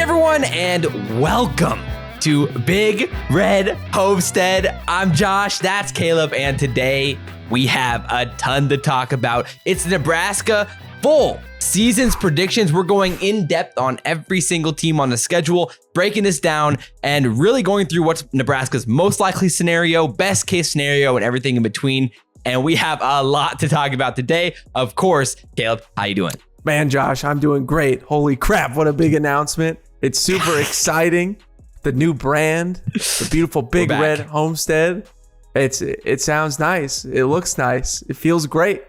everyone, and welcome to Big Red Homestead. I'm Josh, that's Caleb, and today we have a ton to talk about. It's Nebraska full seasons predictions. We're going in depth on every single team on the schedule, breaking this down and really going through what's Nebraska's most likely scenario, best case scenario, and everything in between. And we have a lot to talk about today. Of course, Caleb, how you doing? Man, Josh, I'm doing great. Holy crap, what a big announcement. It's super exciting. The new brand, the beautiful Big Red Homestead. It sounds nice. It looks nice. It feels great.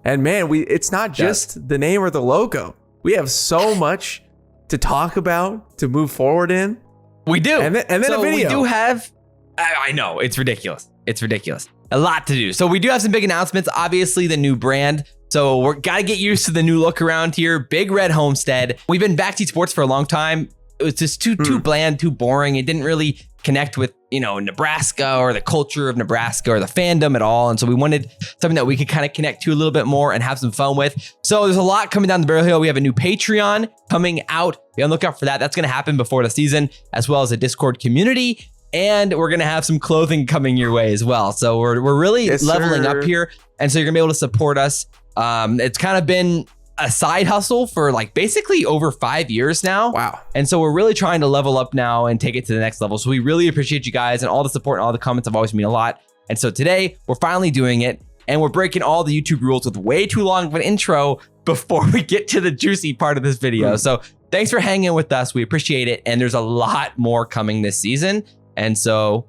And man, it's not just the name or the logo. We have so much to talk about, to move forward in. We do. And then a video. We do have, I know, it's ridiculous. It's ridiculous. A lot to do. So we do have some big announcements. Obviously, the new brand. So we're got to get used to the new look around here. Big Red Homestead. We've been backseat sports for a long time. It was just too bland, too boring. It didn't really connect with, Nebraska or the culture of Nebraska or the fandom at all. And so we wanted something that we could kind of connect to a little bit more and have some fun with. So there's a lot coming down the barrel here. We have a new Patreon coming out. Be on the lookout for that. That's going to happen before the season, as well as a Discord community. And we're going to have some clothing coming your way as well. So we're really leveling up here. And so you're going to be able to support us. It's kind of been a side hustle for basically over 5 years now. Wow. And so we're really trying to level up now and take it to the next level. So we really appreciate you guys, and all the support and all the comments have always mean a lot. And so today we're finally doing it, and we're breaking all the YouTube rules with way too long of an intro before we get to the juicy part of this video. So thanks for hanging with us. We appreciate it. And there's a lot more coming this season. And so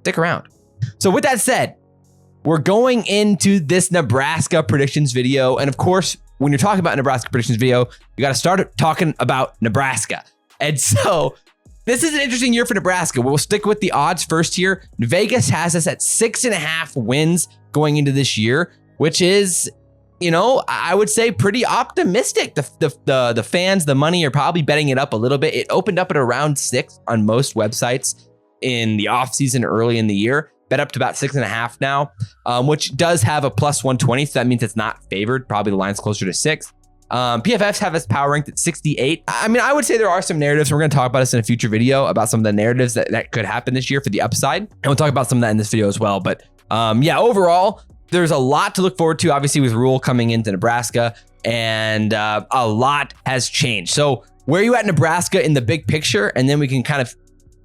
stick around. So with that said, we're going into this Nebraska predictions video. And of course, when you're talking about Nebraska predictions video, you got to start talking about Nebraska. And so this is an interesting year for Nebraska. We'll stick with the odds first here. Vegas has us at 6.5 wins going into this year, which is, I would say pretty optimistic. The fans, the money are probably betting it up a little bit. It opened up at around 6 on most websites in the offseason early in the year. Bet up to about 6.5 now, which does have a plus 120. So that means it's not favored. Probably the line's closer to 6. PFFs have us power ranked at 68. I mean, I would say there are some narratives. We're going to talk about this in a future video about some of the narratives that could happen this year for the upside. And we'll talk about some of that in this video as well. But overall, there's a lot to look forward to, obviously, with Rhule coming into Nebraska. And a lot has changed. So where are you at Nebraska in the big picture? And then we can kind of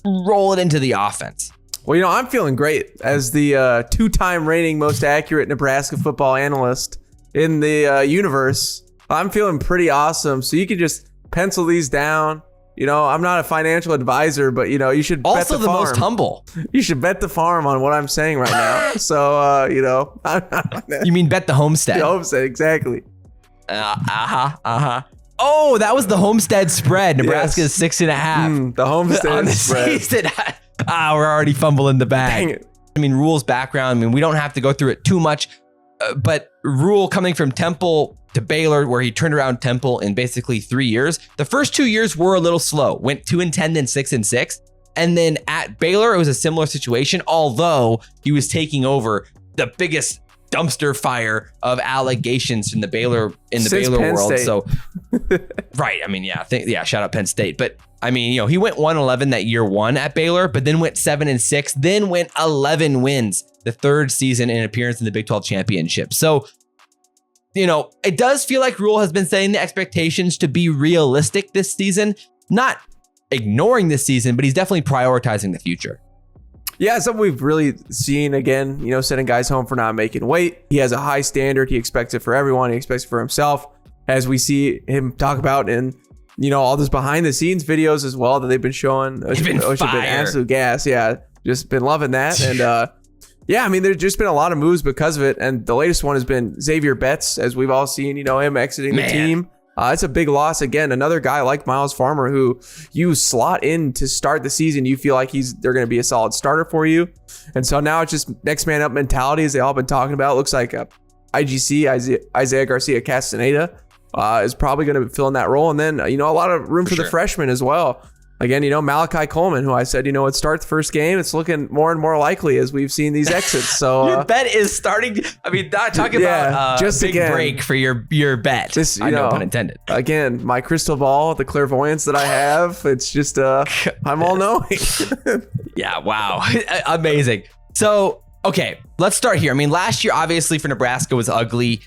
roll it into the offense. Well, I'm feeling great as the two-time reigning most accurate Nebraska football analyst in the universe. I'm feeling pretty awesome. So you can just pencil these down. I'm not a financial advisor, but you should bet also the farm. Most humble. You should bet the farm on what I'm saying right now. So You mean bet the homestead? The homestead, exactly. Oh, that was the homestead spread. Nebraska's 6.5. The homestead on the spread. Season. We're already fumbling the bag. Dang it. I mean, Rhule's background, we don't have to go through it too much, but Rhule coming from Temple to Baylor, where he turned around Temple in basically 3 years. The first 2 years were a little slow, went 2-10, then 6-6. And then at Baylor, it was a similar situation, although he was taking over the biggest dumpster fire of allegations in the Baylor Penn world. State. So, right. I mean, shout out Penn State. But I mean, he went 1-11 that year one at Baylor, but then went 7-6, then went 11 wins the third season in appearance in the Big 12 championship. So, it does feel like Rhule has been setting the expectations to be realistic this season, not ignoring this season, but he's definitely prioritizing the future. Yeah, something we've really seen again, sending guys home for not making weight. He has a high standard. He expects it for everyone. He expects it for himself, as we see him talk about in, all those behind the scenes videos as well that they've been showing. Which have been absolute gas. Yeah, just been loving that. And there's just been a lot of moves because of it. And the latest one has been Xavier Betts, as we've all seen, him exiting the team. It's a big loss. Again, another guy like Miles Farmer, who you slot in to start the season. You feel like they're going to be a solid starter for you. And so now it's just next man up mentality, as they all been talking about. It looks like IGC, Isaiah Garcia Castaneda, is probably going to fill in that role. And then, a lot of room for the freshmen as well. Again, Malachi Coleman, who I said, would start the first game. It's looking more and more likely as we've seen these exits. So your bet is starting. I mean, not talking about just big break for your bet. Just, no pun intended. Again, my crystal ball, the clairvoyance that I have, it's just, I'm all knowing. Yeah, wow. Amazing. So, okay, let's start here. I mean, last year, obviously, for Nebraska was ugly.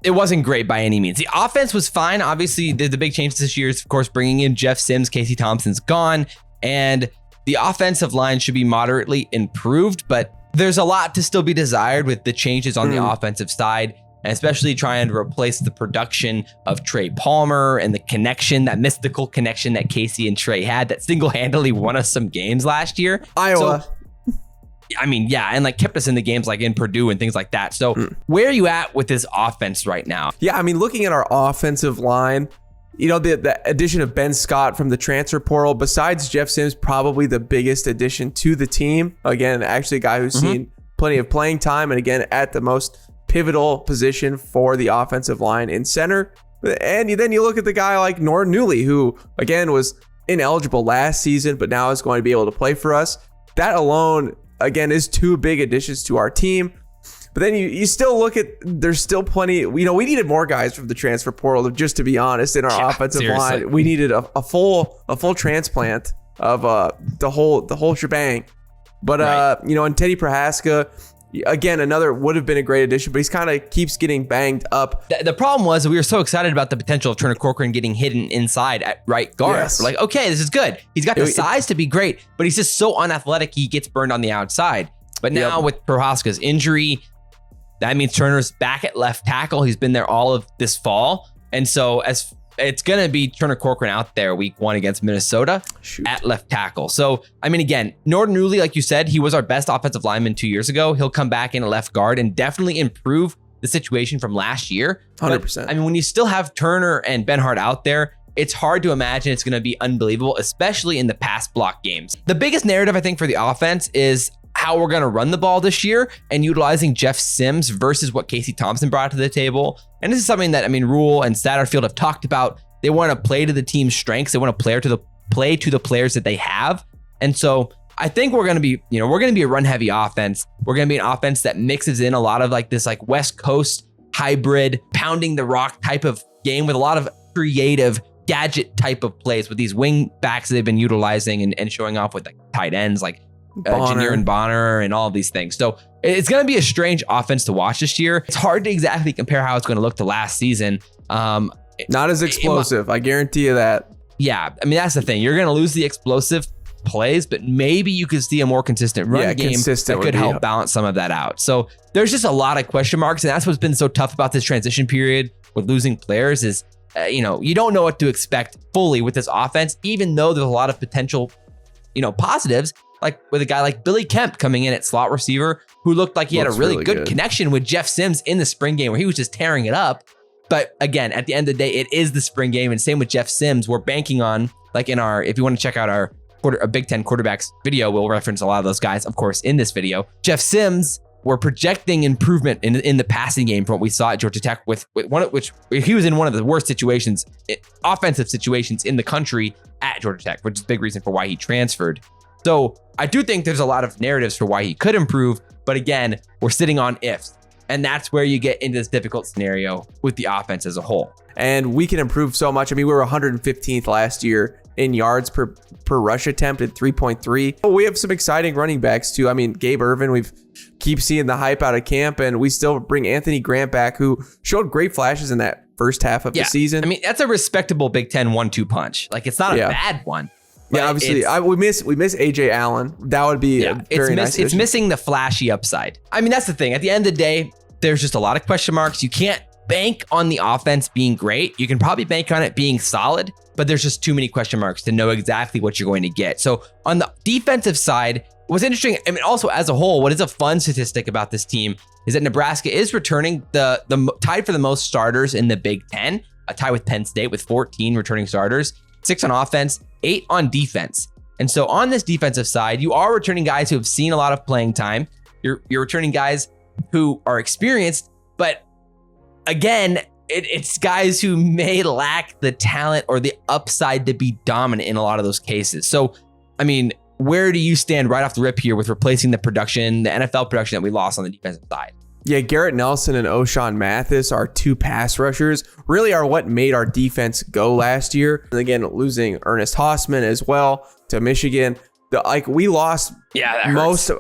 It wasn't great by any means. The offense was fine. Obviously, the big change this year is, of course, bringing in Jeff Sims. Casey Thompson's gone. And the offensive line should be moderately improved. But there's a lot to still be desired with the changes on the offensive side. And especially trying to replace the production of Trey Palmer and the connection, that mystical connection that Casey and Trey had that single-handedly won us some games last year. Iowa. So, I mean, yeah, and like kept us in the games like in Purdue and things like that. So where are you at with this offense right now? Yeah, I mean, looking at our offensive line, the addition of Ben Scott from the transfer portal, besides Jeff Sims, probably the biggest addition to the team. Again, actually a guy who's seen plenty of playing time and again, at the most pivotal position for the offensive line in center. And then you look at the guy like Norton Newley, who again was ineligible last season, but now is going to be able to play for us. That alone, again, is two big additions to our team. But then you still look at, there's still plenty, we needed more guys from the transfer portal, just to be honest, in our offensive line. We needed a full transplant of the whole shebang. But and Teddy Prohaska, again, another would have been a great addition, but he's kind of keeps getting banged up. The problem was we were so excited about the potential of Turner Corcoran getting hidden inside at right guard. Yes. We're like, okay, this is good. He's got the size to be great, but he's just so unathletic, he gets burned on the outside. But now with Prohaska's injury, that means Turner's back at left tackle. He's been there all of this fall. And so it's going to be Turner Corcoran out there week 1 against Minnesota at left tackle. So, I mean, again, Norton Newley, like you said, he was our best offensive lineman 2 years ago. He'll come back in at left guard and definitely improve the situation from last year. 100%. But, I mean, when you still have Turner and Benhart out there, it's hard to imagine it's going to be unbelievable, especially in the pass block games. The biggest narrative, I think, for the offense is how we're going to run the ball this year and utilizing Jeff Sims versus what Casey Thompson brought to the table. And this is something that, I mean, Rhule and Satterfield have talked about. They want to play to the team's strengths. They want to play to the players that they have. And so I think we're going to be, we're going to be a run heavy offense. We're going to be an offense that mixes in a lot of like this like West Coast hybrid pounding the rock type of game with a lot of creative gadget type of plays with these wing backs that they've been utilizing and showing off with like tight ends like Junior and Bonner and all of these things. So it's going to be a strange offense to watch this year. It's hard to exactly compare how it's going to look to last season. Not as explosive. I guarantee you that. Yeah. I mean, that's the thing. You're going to lose the explosive plays, but maybe you could see a more consistent run game that could help balance some of that out. So there's just a lot of question marks. And that's what's been so tough about this transition period with losing players is, you don't know what to expect fully with this offense, even though there's a lot of potential, positives. Like with a guy like Billy Kemp coming in at slot receiver, who looked like he had a really good connection with Jeff Sims in the spring game where he was just tearing it up. But again, at the end of the day, it is the spring game. And same with Jeff Sims. We're banking on, like if you want to check out our Big Ten quarterbacks video, we'll reference a lot of those guys, of course, in this video. Jeff Sims, we're projecting improvement in the passing game from what we saw at Georgia Tech with which he was in one of the worst situations, offensive situations in the country at Georgia Tech, which is a big reason for why he transferred. So I do think there's a lot of narratives for why he could improve, but again, we're sitting on ifs. And that's where you get into this difficult scenario with the offense as a whole. And we can improve so much. I mean, we were 115th last year in yards per rush attempt at 3.3. We have some exciting running backs too. I mean, Gabe Ervin, keep seeing the hype out of camp, and we still bring Anthony Grant back, who showed great flashes in that first half of the season. I mean, that's a respectable Big Ten 1-2 punch. Like, it's not a bad one. Yeah, obviously, we miss AJ Allen. That would be very nice. It's missing the flashy upside. I mean, that's the thing. At the end of the day, there's just a lot of question marks. You can't bank on the offense being great. You can probably bank on it being solid, but there's just too many question marks to know exactly what you're going to get. So on the defensive side, what's interesting, I mean, also as a whole, what is a fun statistic about this team is that Nebraska is returning the tied for the most starters in the Big Ten, a tie with Penn State with 14 returning starters, 6 on offense, 8 on defense. And so on this defensive side, you are returning guys who have seen a lot of playing time. You're returning guys who are experienced, but again, it's guys who may lack the talent or the upside to be dominant in a lot of those cases. So, I mean, where do you stand right off the rip here with replacing the NFL production that we lost on the defensive side? Yeah, Garrett Nelson and O'Shawn Mathis, our two pass rushers, really are what made our defense go last year. And again, losing Ernest Hausman as well to Michigan. We lost most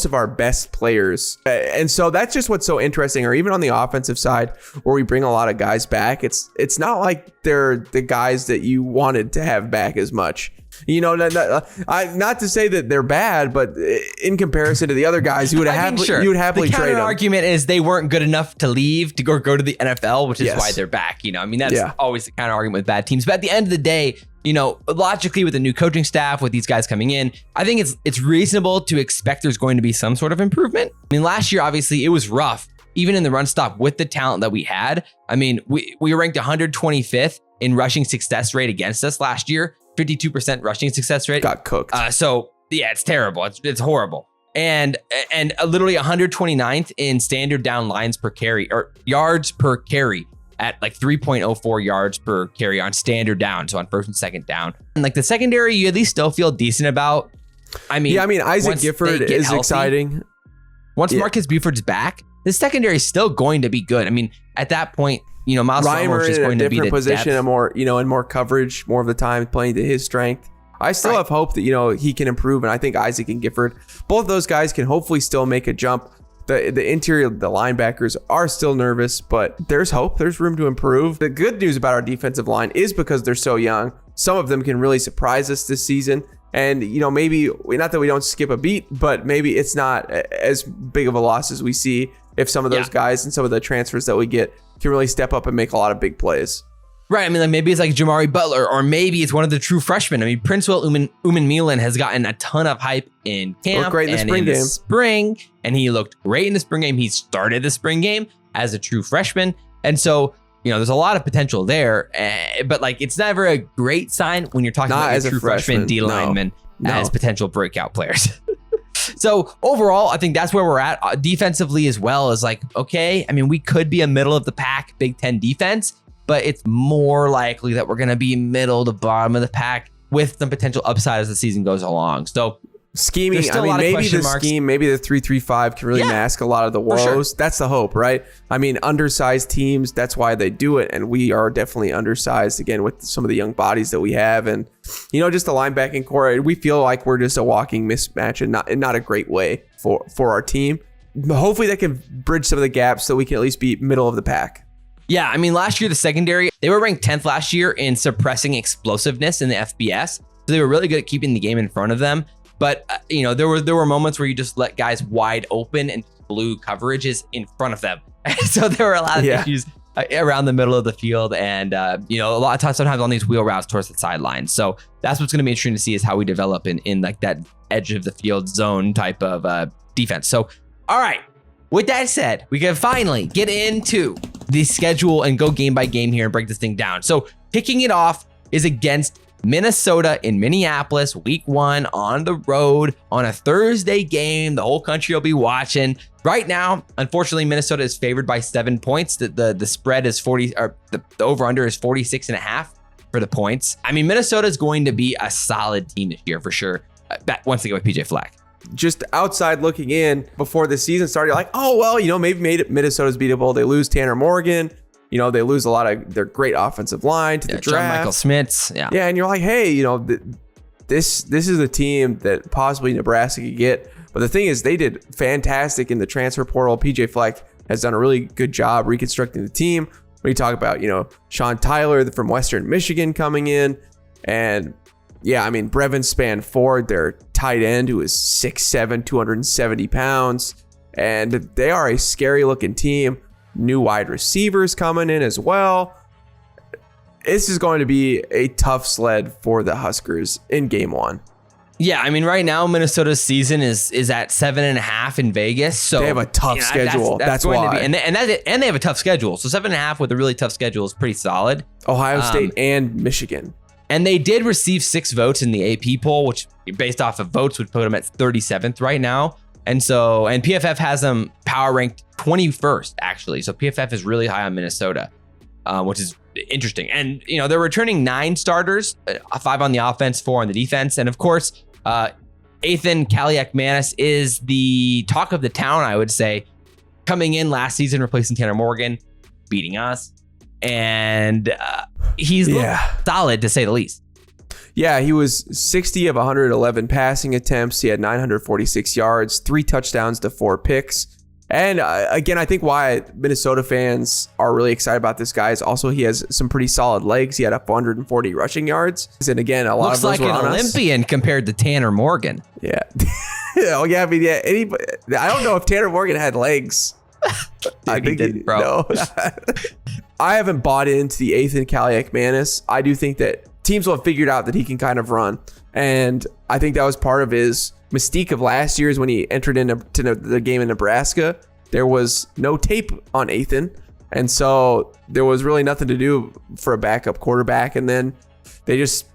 of our best players. And so that's just what's so interesting. Or even on the offensive side, where we bring a lot of guys back, it's not like they're the guys that you wanted to have back as much. You know, not to say that they're bad, but in comparison to the other guys, you would happily the trade them. Argument is they weren't good enough to leave to go to the NFL, which is why they're back. You know, I mean, that's always the counter argument with bad teams. But at the end of the day, you know, logically with the new coaching staff, with these guys coming in, I think it's reasonable to expect there's going to be some sort of improvement. I mean, last year, obviously, it was rough, even in the run stop with the talent that we had. I mean, we were ranked 125th in rushing success rate against us last year. 52% rushing success rate. Got cooked. So yeah, it's terrible. It's horrible. And literally 129th in standard down lines per carry or yards per carry at like 3.04 yards per carry on standard down. So on first and second down. And like the secondary, you at least still feel decent about. I mean, Isaac Gifford is healthy, exciting. Once Marcus Buford's back, the secondary is still going to be good. I mean, at that point, you know, Miles Farmer is just going to be the position, depth. and more, you know, in more coverage, more of the time playing to his strength. I still have hope that, you know, he can improve, and I think Isaac and Gifford, both those guys can hopefully still make a jump. The interior, the linebackers are still nervous, but there's hope. There's room to improve. The good news about our defensive line is because they're so young, some of them can really surprise us this season. And, you know, maybe, not that we don't skip a beat, but maybe it's not as big of a loss as we see if some of those guys and some of the transfers that we get can really step up and make a lot of big plays. Right. I mean, like maybe it's like Jamari Butler, or maybe it's one of the true freshmen. I mean, Princewell Uman has gotten a ton of hype in camp great in the spring, and he looked great in the spring game. He started the spring game as a true freshman. And so, you know, there's a lot of potential there, but like, it's never a great sign when you're talking about a true freshman D lineman as potential breakout players. So overall, I think that's where we're at defensively as well. Is like, okay, I mean, we could be a middle of the pack Big Ten defense, but it's more likely that we're going to be middle to bottom of the pack with some potential upside as the season goes along. So scheming, I mean, maybe the scheme, maybe the 3-3-5 can really mask a lot of the woes. Sure. That's the hope, right? I mean, undersized teams, that's why they do it. And we are definitely undersized again with some of the young bodies that we have. And, you know, just the linebacking core, we feel like we're just a walking mismatch and not a great way for our team. Hopefully that can bridge some of the gaps so we can at least be middle of the pack. Yeah, I mean, last year, the secondary, they were ranked 10th last year in suppressing explosiveness in the FBS. So they were really good at keeping the game in front of them. But, you know, there were moments where you just let guys wide open and blew coverages in front of them. So there were a lot of issues around the middle of the field, and, you know, a lot of times, sometimes on these wheel routes towards the sidelines. So that's what's going to be interesting to see, is how we develop in like that edge of the field zone type of defense. So, all right. With that said, we can finally get into the schedule and go game by game here and break this thing down. So kicking it off is against Minnesota in Minneapolis, week 1 on the road on a Thursday game. The whole country will be watching. Right now, unfortunately, Minnesota is favored by 7 points. The spread is 40, or the over-under is 46.5 for the points. I mean, Minnesota is going to be a solid team this year for sure. Once they get with PJ Fleck. Just outside looking in before the season started, you're like, oh, well, you know, maybe Minnesota's beatable. They lose Tanner Morgan. You know, they lose a lot of their great offensive line to the draft. John Michael Smits. Yeah. Yeah. And you're like, hey, you know, this is a team that possibly Nebraska could get. But the thing is, they did fantastic in the transfer portal. PJ Fleck has done a really good job reconstructing the team. When you talk about, you know, Sean Tyler from Western Michigan coming in, and yeah, I mean, Brevin Spann-Ford, their tight end, who is 6'7", 270 pounds. And they are a scary looking team. New wide receivers coming in as well. This is going to be a tough sled for the Huskers in game 1. Yeah, I mean, right now, Minnesota's season is at 7.5 in Vegas. So they have a tough schedule. That's going why. To be, and they have a tough schedule. So 7.5 with a really tough schedule is pretty solid. Ohio State and Michigan. And they did receive 6 votes in the AP poll, which based off of votes would put them at 37th right now. And PFF has them power ranked 21st, actually. So PFF is really high on Minnesota. which is interesting. And, they're returning 9 starters, 5 on the offense, 4 on the defense. And of course, Ethan Kaliak-Manis is the talk of the town, I would say, coming in last season, replacing Tanner Morgan, beating us. And he's looked solid, to say the least. Yeah, he was 60 of 111 passing attempts. He had 946 yards, 3 touchdowns to 4 picks. And again, I think why Minnesota fans are really excited about this guy is also he has some pretty solid legs. He had 440 rushing yards. And again, a lot looks of those like were an on Olympian compared to Tanner Morgan. Yeah. Oh, yeah. I mean, yeah. I don't know if Tanner Morgan had legs. I think he did, bro. No. I haven't bought into the Ethan Kaliak-Manis. I do think that teams will have figured out that he can kind of run. And I think that was part of his mystique of last year is when he entered into the game in Nebraska. There was no tape on Ethan. And so there was really nothing to do for a backup quarterback. And then they just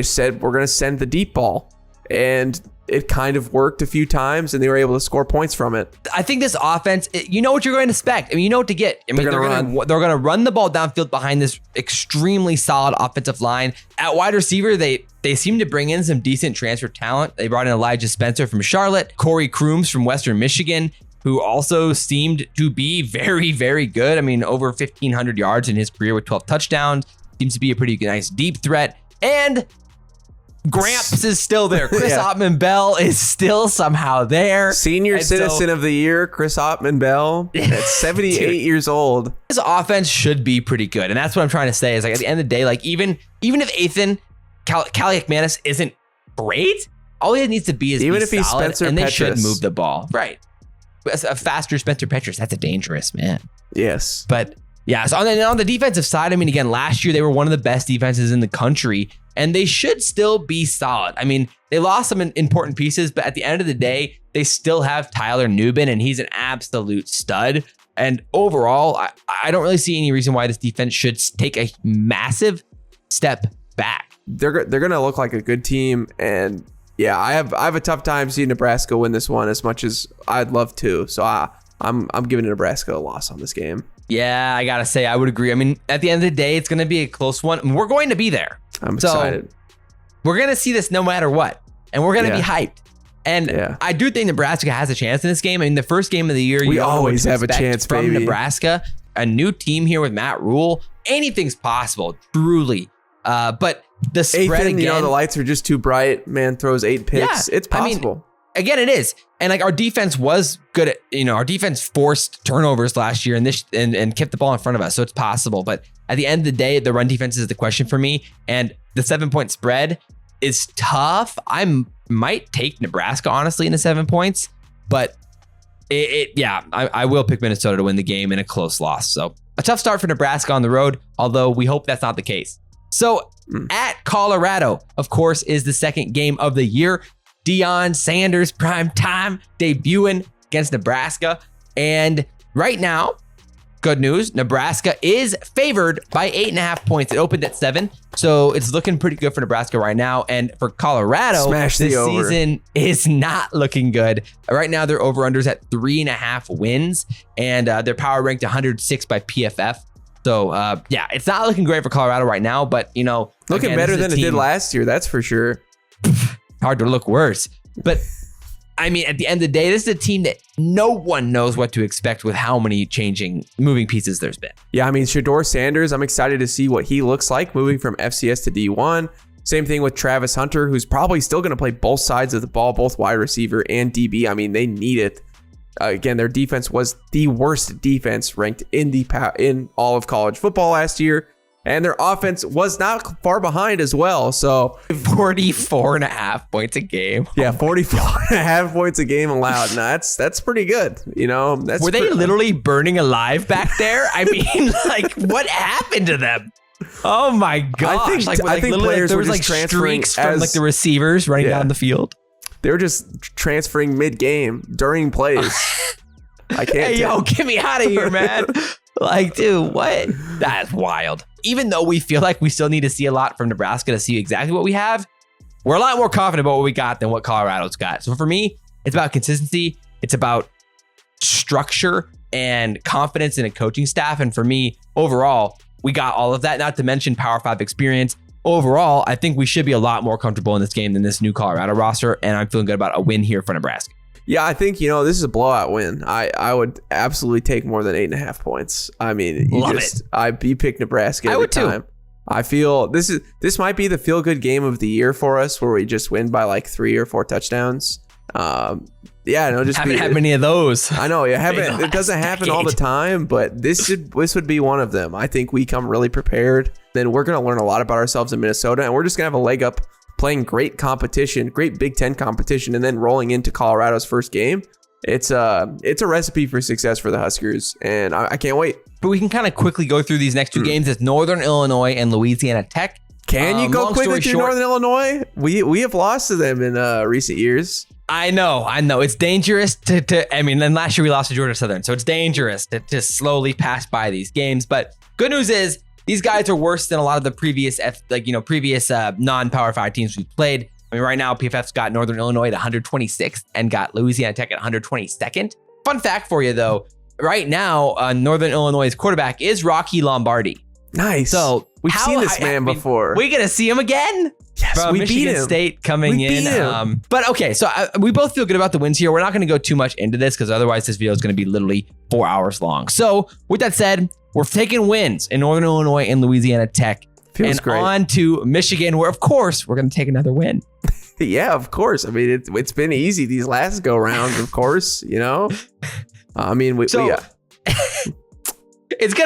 said, we're going to send the deep ball. And it kind of worked a few times and they were able to score points from it. I think this offense, you know what you're going to expect. I mean, you know what to get. I mean, they're going to run the ball downfield behind this extremely solid offensive line. At wide receiver, they seem to bring in some decent transfer talent. They brought in Elijah Spencer from Charlotte, Corey Crooms from Western Michigan, who also seemed to be very, very good. I mean, over 1,500 yards in his career with 12 touchdowns. Seems to be a pretty nice deep threat. And Gramps is still there. Chris Ottman-Bell is still somehow there. Senior citizen of the year, Chris Ottman-Bell, at 78 years old. His offense should be pretty good. And that's what I'm trying to say is, like, at the end of the day, like, even if Ethan Kaliak-Manis isn't great, all he needs to be is even if he's solid, Spencer and they Petras. should move the ball. Right. A faster Spencer Petras, that's a dangerous man. Yes. But yeah, so on the defensive side, I mean, again, last year they were one of the best defenses in the country, and they should still be solid. I mean, they lost some important pieces, but at the end of the day, they still have Tyler Nubin, and he's an absolute stud. And overall, I don't really see any reason why this defense should take a massive step back. They're going to look like a good team, and yeah, I have a tough time seeing Nebraska win this one as much as I'd love to. So I'm giving Nebraska a loss on this game. Yeah, I gotta say, I would agree. I mean, at the end of the day, it's going to be a close one. We're going to be there. I'm excited. We're going to see this no matter what. And we're going to be hyped. And I do think Nebraska has a chance in this game. I mean, the first game of the year, we always have a chance from baby. Nebraska, a new team here with Matt Rhule. Anything's possible, truly. But the spread Ethan, again, the lights are just too bright. Man throws 8 picks. Yeah, it's possible. I mean, again, it is. And like our defense was good at, our defense forced turnovers last year and kept the ball in front of us. So it's possible. But at the end of the day, the run defense is the question for me. And the 7-point spread is tough. I might take Nebraska, honestly, in the 7 points. But I will pick Minnesota to win the game in a close loss. So a tough start for Nebraska on the road, although we hope that's not the case. So at Colorado, of course, is the second game of the year. Deion Sanders prime time debuting against Nebraska. And right now, good news, Nebraska is favored by 8.5 points. It opened at 7. So it's looking pretty good for Nebraska right now. And for Colorado, this season is not looking good. Right now, their over-unders at 3.5 wins. And they're power ranked 106 by PFF. So, it's not looking great for Colorado right now. But, looking better than it did last year. That's for sure. Hard to look worse. But I mean, at the end of the day, this is a team that no one knows what to expect with how many moving pieces there's been. Yeah, I mean, Shedeur Sanders, I'm excited to see what he looks like moving from FCS to D1. Same thing with Travis Hunter, who's probably still going to play both sides of the ball, both wide receiver and DB. I mean, they need it. Again, their defense was the worst defense ranked in all of college football last year. And their offense was not far behind as well. So 44.5 points a game. Yeah, 44.5 points a game allowed. Now that's pretty good. Were they literally burning alive back there? I mean, like, what happened to them? Oh my gosh! I think players were just transferring streaks from the receivers running down the field. They were just transferring mid-game during plays. I can't. Hey, get me out of here, man! Like, dude, what? That's wild. Even though we feel like we still need to see a lot from Nebraska to see exactly what we have, we're a lot more confident about what we got than what Colorado's got. So for me, it's about consistency. It's about structure and confidence in a coaching staff. And for me, overall, we got all of that, not to mention Power 5 experience. Overall, I think we should be a lot more comfortable in this game than this new Colorado roster, and I'm feeling good about a win here for Nebraska. Yeah, I think, this is a blowout win. I would absolutely take more than 8.5 points. I mean, you pick Nebraska every time. I feel this might be the feel-good game of the year for us, where we just win by like 3 or 4 touchdowns. Just haven't had many of those. I know, it doesn't happen all the time, but this would be one of them. I think we come really prepared. Then we're going to learn a lot about ourselves in Minnesota, and we're just going to have a leg up playing great competition, great Big Ten competition, and then rolling into Colorado's first game. It's a recipe for success for the Huskers, and I can't wait. But we can kind of quickly go through these next two games. It's Northern Illinois and Louisiana Tech. Can you go quickly through Northern Illinois? We have lost to them in recent years. I know. It's dangerous then last year we lost to Georgia Southern, so it's dangerous to slowly pass by these games. But good news is these guys are worse than a lot of the previous non-Power 5 teams we've played. I mean, right now, PFF's got Northern Illinois at 126th and got Louisiana Tech at 122nd. Fun fact for you, though. Right now, Northern Illinois' quarterback is Rocky Lombardi. Nice. So we've seen this man before. We're going to see him again? Yes, from we Michigan beat him. State coming in. But okay, so we both feel good about the wins here. We're not going to go too much into this because otherwise this video is going to be literally 4 hours long. So with that said, we're taking wins in Northern Illinois and Louisiana Tech. Feels great. On to Michigan, where of course we're going to take another win. Yeah, of course. I mean, it's been easy these last go rounds, of course, I mean, it's going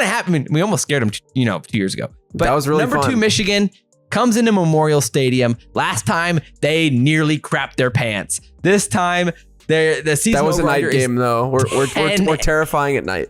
to happen. We almost scared them, 2 years ago. But that was really number fun. 2 Michigan comes into Memorial Stadium. Last time they nearly crapped their pants. This time the season that was a night game though. We're terrifying at night.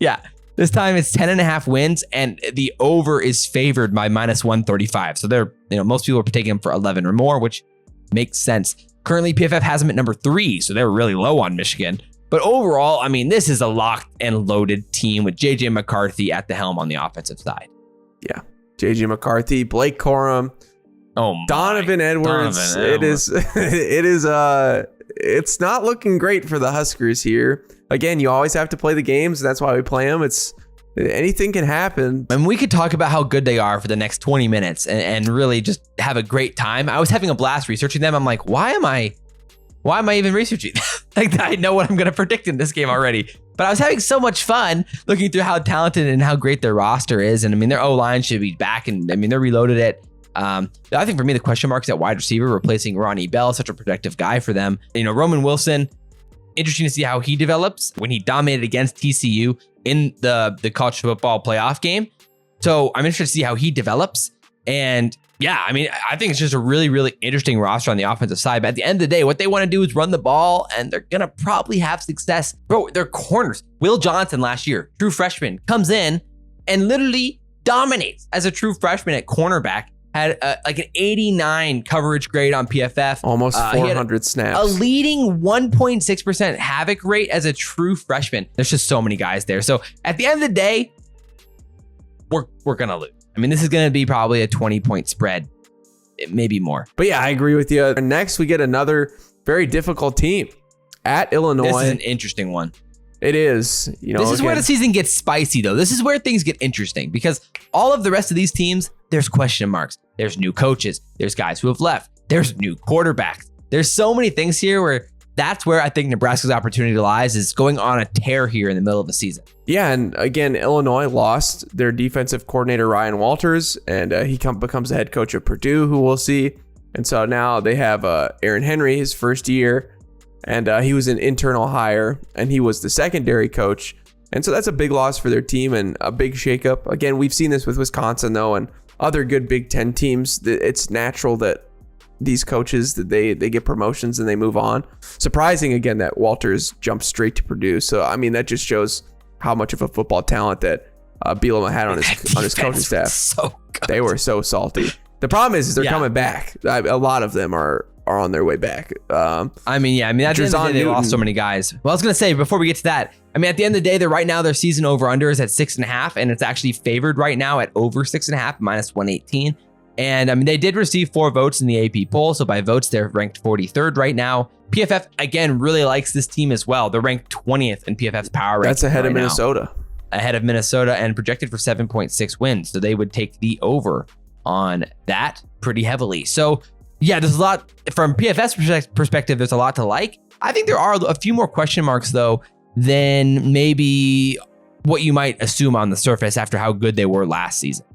Yeah. This time it's 10.5 wins, and the over is favored by -135. So they're, most people are taking them for 11 or more, which makes sense. Currently, PFF has them at number 3, so they're really low on Michigan. But overall, I mean, this is a locked and loaded team with JJ McCarthy at the helm on the offensive side. Yeah, JJ McCarthy, Blake Corum, Donovan Edwards. It is. It's not looking great for the Huskers here. Again, you always have to play the games. That's why we play them. Anything can happen. And we could talk about how good they are for the next 20 minutes and really just have a great time. I was having a blast researching them. I'm like, why am I even researching? Like, I know what I'm going to predict in this game already. But I was having so much fun looking through how talented and how great their roster is. And I mean, their O-line should be back. And I mean, they're reloaded it. I think for me, the question mark is at wide receiver, replacing Ronnie Bell, such a productive guy for them. Roman Wilson, interesting to see how he develops when he dominated against TCU in the college football playoff game. So I'm interested to see how he develops. And yeah, I mean, I think it's just a really, really interesting roster on the offensive side. But at the end of the day, what they want to do is run the ball, and they're going to probably have success. Bro, their corners. Will Johnson last year, true freshman, comes in and literally dominates as a true freshman at cornerback. Had like an 89 coverage grade on PFF. Almost 400 snaps. A leading 1.6% havoc rate as a true freshman. There's just so many guys there. So at the end of the day, we're going to lose. I mean, this is going to be probably a 20-point spread, maybe more. But yeah, I agree with you. Next, we get another very difficult team at Illinois. This is an interesting one. It is. This is where the season gets spicy, though. This is where things get interesting because all of the rest of these teams, there's question marks. There's new coaches. There's guys who have left. There's new quarterbacks. There's so many things here where that's where I think Nebraska's opportunity lies, is going on a tear here in the middle of the season. Yeah, and again, Illinois lost their defensive coordinator, Ryan Walters, and he becomes the head coach of Purdue, who we'll see. And so now they have Aaron Henry, his first year, and he was an internal hire, and he was the secondary coach. And so that's a big loss for their team and a big shakeup. Again, we've seen this with Wisconsin, though, and other good Big Ten teams. It's natural that these coaches, that they get promotions and they move on. Surprising, again, that Walters jumped straight to Purdue. So, I mean, that just shows how much of a football talent that Bielema had on his coaching staff. So good. They were so salty. The problem is they're coming back. A lot of them are on their way back. At the end of the day, they lost so many guys. Well, I was going to say, before we get to that, I mean, at the end of the day, their season over-under is at 6.5, and it's actually favored right now at over 6.5, -118. And I mean, they did receive 4 votes in the AP poll, so by votes, they're ranked 43rd right now. PFF, again, really likes this team as well. They're ranked 20th in PFF's power ranking. That's ahead of Minnesota. ahead of Minnesota and projected for 7.6 wins. So they would take the over on that pretty heavily. So yeah, there's a lot from PFF perspective. There's a lot to like. I think there are a few more question marks though than maybe what you might assume on the surface after how good they were last season.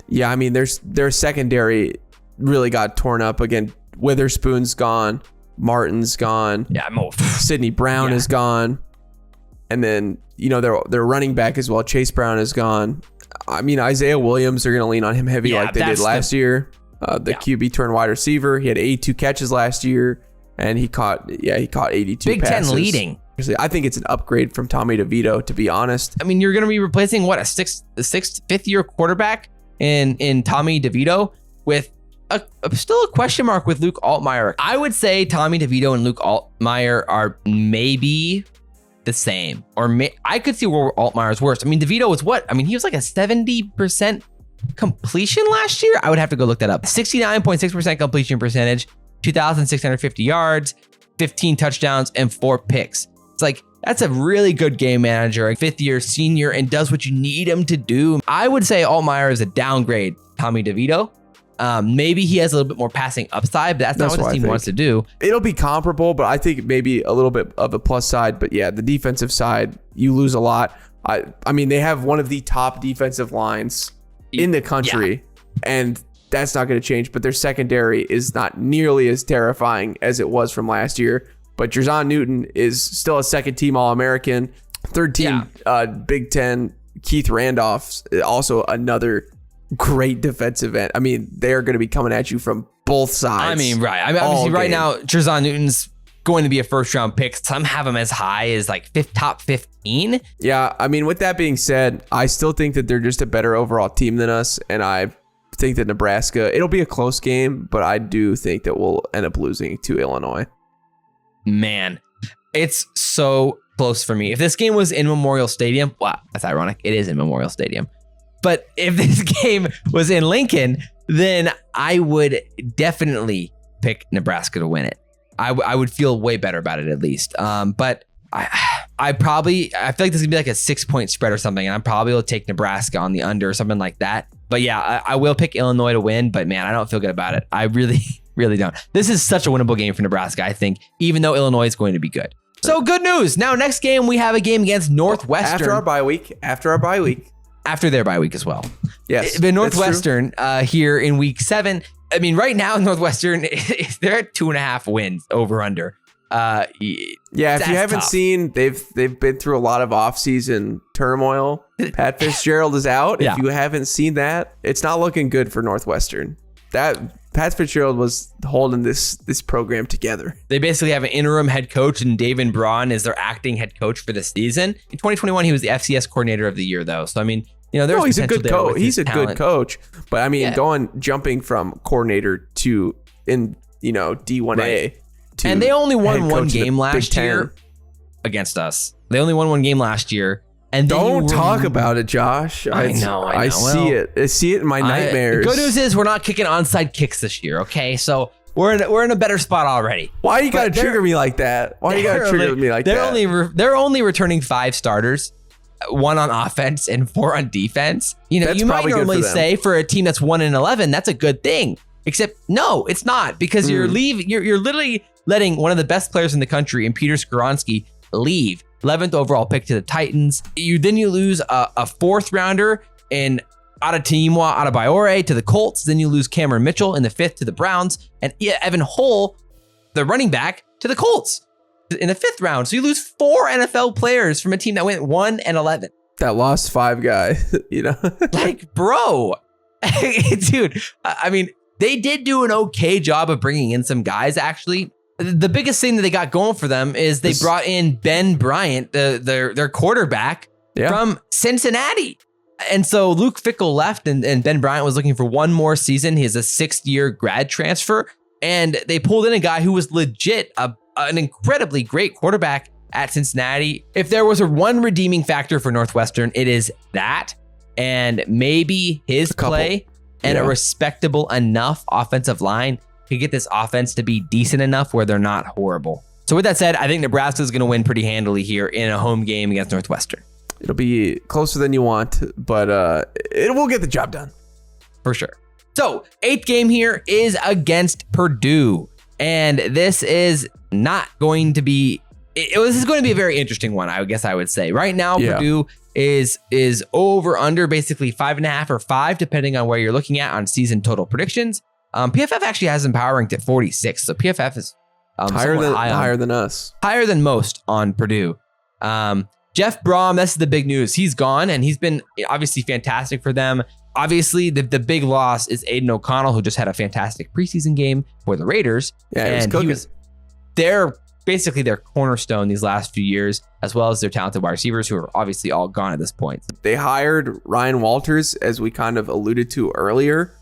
Yeah, I mean, their secondary really got torn up again. Witherspoon's gone, Martin's gone. Yeah, Sidney Brown is gone, and then their running back as well. Chase Brown is gone. I mean, Isaiah Williams, they're going to lean on him heavy like they did last year. The QB turned wide receiver. He had 82 catches last year, and he caught 82 Big passes. Ten leading. I think it's an upgrade from Tommy DeVito, to be honest. I mean, you're going to be replacing what, fifth year quarterback in Tommy DeVito with still a question mark with Luke Altmaier. I would say Tommy DeVito and Luke Altmaier are maybe the same, or I could see where Altmaier's worse. I mean, DeVito was what? I mean, he was like a 70% completion last year. I would have to go look that up. 69.6% completion percentage, 2,650 yards, 15 touchdowns, and 4 picks. It's like, that's a really good game manager, a fifth-year senior, and does what you need him to do. I would say Altmaier is a downgrade Tommy DeVito. Maybe he has a little bit more passing upside, but that's not what the team wants to do. It'll be comparable, but I think maybe a little bit of a plus side. But yeah, the defensive side, you lose a lot. I mean, they have one of the top defensive lines in the country, and that's not going to change. But their secondary is not nearly as terrifying as it was from last year. But Jerzon Newton is still a second-team All-American, third-team Big Ten. Keith Randolph, also another great defensive end. I mean, they are going to be coming at you from both sides. I mean, right. I mean, obviously, right now, Jerzon Newton's going to be a first-round pick. Some have him as high as like top 15. Yeah, I mean, with that being said, I still think that they're just a better overall team than us, and I think that Nebraska, it'll be a close game, but I do think that we'll end up losing to Illinois. Man, it's so close for me. If this game was in Memorial Stadium, wow, that's ironic. It is in Memorial Stadium. But if this game was in Lincoln, then I would definitely pick Nebraska to win it. I would feel way better about it at least. But I feel like this is gonna be like a 6-point spread or something, and I'm probably will take Nebraska on the under or something like that. But yeah, I will pick Illinois to win. But man, I don't feel good about it. I really don't. This is such a winnable game for Nebraska, I think, even though Illinois is going to be good. So good news. Now, next game, we have a game against Northwestern. After our bye week. After their bye week as well. Yes. The Northwestern here in week 7. I mean, right now, Northwestern, they're at 2.5 wins over under. Yeah, if you haven't seen, they've been through a lot of offseason turmoil. Pat Fitzgerald is out. If you haven't seen that, it's not looking good for Northwestern. Pat Fitzgerald was holding this program together. They basically have an interim head coach, and David Braun is their acting head coach for the season. In 2021, he was the FCS coordinator of the year, though. So I mean, there's he's a good coach. He's a good coach, but I mean, jumping from coordinator to D1A. Right. And they only won one game last year against us. They only won one game last year. And don't talk about it, Josh. I know. I see it. I see it in my nightmares. Good news is we're not kicking onside kicks this year. Okay, so we're in a better spot already. Why you gotta trigger me like that? They're only returning 5 starters, 1 on offense and 4 on defense. You might normally say for a team that's 1-11, that's a good thing. Except no, it's not, because you're literally letting one of the best players in the country, and Peter Skoronski, leave. 11th overall pick to the Titans. You lose a 4th rounder in Adetoyinwa Adebayor to the Colts. Then you lose Cameron Mitchell in the 5th to the Browns, and Evan Hull, the running back, to the Colts in the 5th round. So you lose 4 NFL players from a team that went 1-11. That lost 5 guy, Like, bro, dude. I mean, they did do an okay job of bringing in some guys, actually. The biggest thing that they got going for them is they brought in Ben Bryant, their quarterback from Cincinnati. And so Luke Fickell left, and Ben Bryant was looking for one more season. He has a 6th-year grad transfer, and they pulled in a guy who was legit an incredibly great quarterback at Cincinnati. If there was one redeeming factor for Northwestern, it is that, and maybe his play and a respectable enough offensive line could get this offense to be decent enough where they're not horrible. So with that said, I think Nebraska is going to win pretty handily here in a home game against Northwestern. It'll be closer than you want, but it will get the job done. For sure. So 8th game here is against Purdue. And this is not going to be, this is going to be a very interesting one, I guess I would say. Right now, Purdue is over under basically 5.5 or 5, depending on where you're looking at on season total predictions. PFF actually has them power ranked at 46. So PFF is higher than us. Higher than most on Purdue. Jeff Brom, that's the big news. He's gone, and he's been obviously fantastic for them. Obviously, the big loss is Aiden O'Connell, who just had a fantastic preseason game for the Raiders. Yeah, and he was basically their cornerstone these last few years, as well as their talented wide receivers, who are obviously all gone at this point. They hired Ryan Walters, as we kind of alluded to earlier,